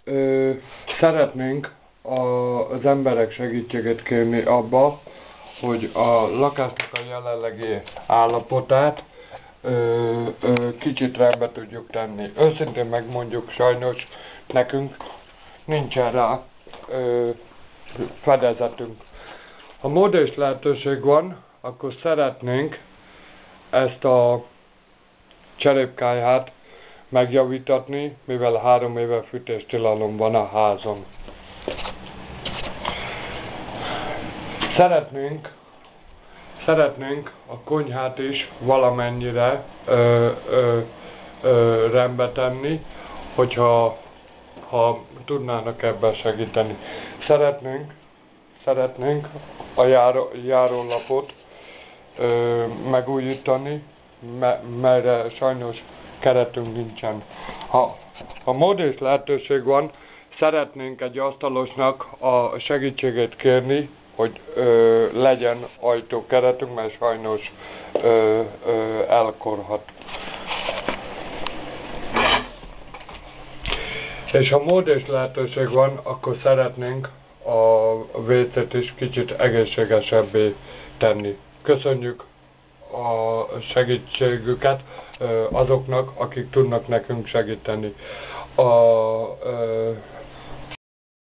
ö, szeretnénk az emberek segítséget kérni abba, hogy a lakásnak a jelenlegi állapotát kicsit rendbe tudjuk tenni. Őszintén megmondjuk, sajnos nekünk nincsen rá fedezetünk. Ha mód és lehetőség van, akkor szeretnénk ezt a cserépkályhát megjavítatni, mivel 3 éve fűtéstilalom van a házon. Szeretnénk a konyhát is valamennyire rendbe tenni, hogyha tudnának ebben segíteni. Szeretnénk a járólapot megújítani, mert sajnos keretünk nincsen. Ha mód és lehetőség van, szeretnénk egy asztalosnak a segítségét kérni, hogy legyen ajtókeretünk, mert sajnos elkorhat. És ha mód és lehetőség van, akkor szeretnénk a WC-t is kicsit egészségesebbé tenni. Köszönjük a segítségüket azoknak, akik tudnak nekünk segíteni.